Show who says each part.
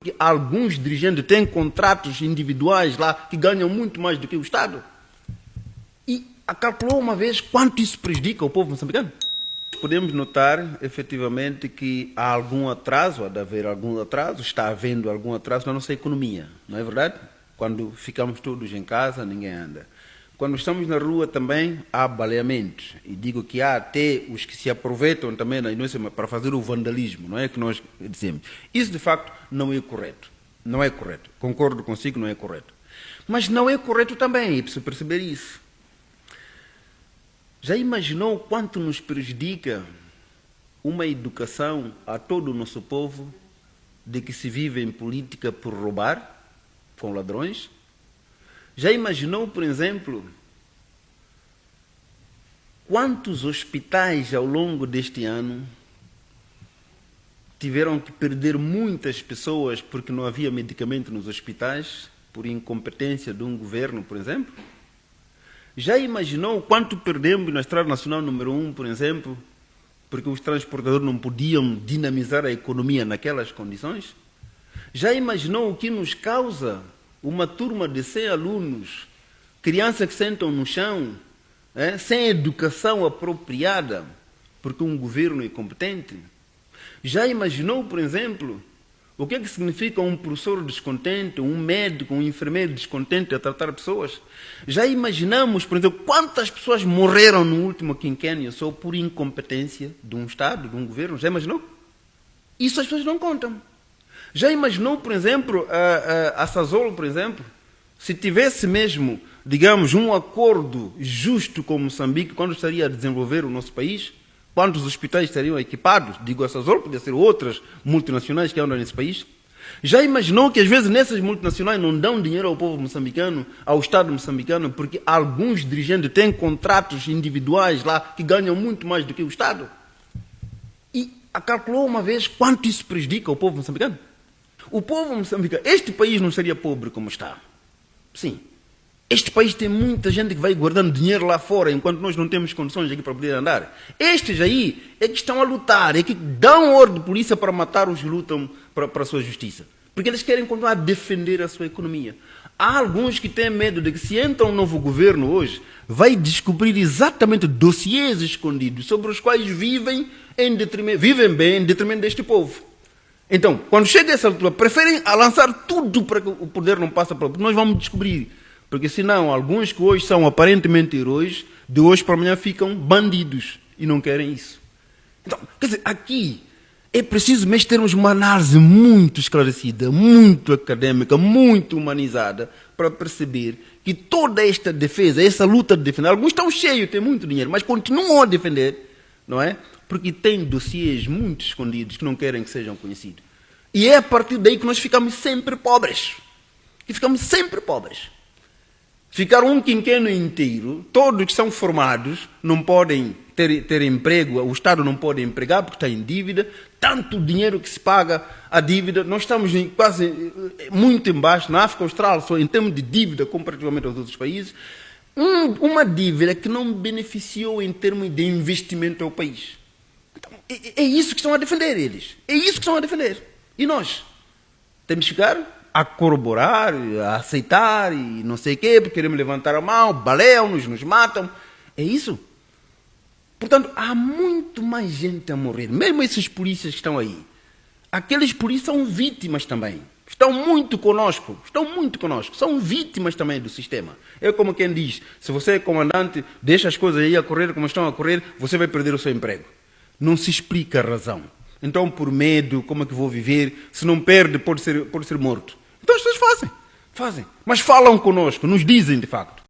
Speaker 1: porque alguns dirigentes têm contratos individuais lá que ganham muito mais do que o Estado. E calculou uma vez quanto isso prejudica o povo moçambicano? Podemos notar, efetivamente, que há algum atraso, há de haver algum atraso, está havendo algum atraso na nossa economia, não é verdade? Quando ficamos todos em casa, ninguém anda. Quando estamos na rua também há baleamentos. E digo que há até os que se aproveitam também da inocência para fazer o vandalismo, não é que nós dizemos. Isso, de facto, não é correto. Não é correto. Concordo consigo, não é correto. Mas não é correto também, é preciso perceber isso. Já imaginou quanto nos prejudica uma educação a todo o nosso povo de que se vive em política por roubar, com ladrões? Já imaginou, por exemplo, quantos hospitais ao longo deste ano tiveram que perder muitas pessoas porque não havia medicamento nos hospitais, por incompetência de um governo, por exemplo? Já imaginou quanto perdemos na Estrada Nacional número 1, por exemplo, porque os transportadores não podiam dinamizar a economia naquelas condições? Já imaginou o que nos causa uma turma de 100 alunos, crianças que sentam no chão, sem educação apropriada, porque um governo é incompetente? Já imaginou, por exemplo, o que é que significa um professor descontente, um médico, um enfermeiro descontente a tratar pessoas? Já imaginamos, por exemplo, quantas pessoas morreram no último quinquênio só por incompetência de um Estado, de um governo? Já imaginou? Isso as pessoas não contam. Já imaginou, por exemplo, a Sazolo, por exemplo, se tivesse mesmo, digamos, um acordo justo com Moçambique, quando estaria a desenvolver o nosso país, quantos hospitais estariam equipados? Digo, a Sazolo, podia ser outras multinacionais que andam nesse país. Já imaginou que às vezes nessas multinacionais não dão dinheiro ao povo moçambicano, ao Estado moçambicano, porque alguns dirigentes têm contratos individuais lá que ganham muito mais do que o Estado? E calculou uma vez quanto isso prejudica o povo moçambicano? O povo moçambicano, este país não seria pobre como está. Sim. Este país tem muita gente que vai guardando dinheiro lá fora, enquanto nós não temos condições aqui para poder andar. Estes aí é que estão a lutar, é que dão ordem de polícia para matar os que lutam para a sua justiça. Porque eles querem continuar a defender a sua economia. Há alguns que têm medo de que se entra um novo governo hoje, vai descobrir exatamente dossiês escondidos sobre os quais vivem bem em detrimento deste povo. Então, quando chega essa altura, preferem lançar tudo para que o poder não passe para... Nós vamos descobrir. Porque senão, alguns que hoje são aparentemente heróis, de hoje para amanhã ficam bandidos. E não querem isso. Então, quer dizer, aqui é preciso mesmo termos uma análise muito esclarecida, muito acadêmica, muito humanizada, para perceber que toda esta defesa, essa luta de defender, alguns estão cheios, têm muito dinheiro, mas continuam a defender, não é? Porque tem dossiês muito escondidos que não querem que sejam conhecidos. E é a partir daí que nós ficamos sempre pobres. E ficamos sempre pobres. Ficar um quinquênio inteiro, todos que são formados não podem ter emprego, o Estado não pode empregar porque está em dívida, tanto dinheiro que se paga a dívida, nós estamos quase muito embaixo, na África Austral, só em termos de dívida comparativamente aos outros países, uma dívida que não beneficiou em termos de investimento ao país. Então, é isso que estão a defender eles, é isso que estão a defender. E nós temos que ficar a corroborar, a aceitar e não sei o quê, porque queremos levantar a mão, baleiam-nos, nos matam. É isso. Portanto, há muito mais gente a morrer. Mesmo esses polícias que estão aí. Aqueles polícias são vítimas também. Estão muito conosco. São vítimas também do sistema. É como quem diz, se você é comandante, deixa as coisas aí a correr como estão a correr, você vai perder o seu emprego. Não se explica a razão. Então, por medo, como é que vou viver? Se não perde, pode ser morto. Então as pessoas fazem. Mas falam conosco, nos dizem de facto.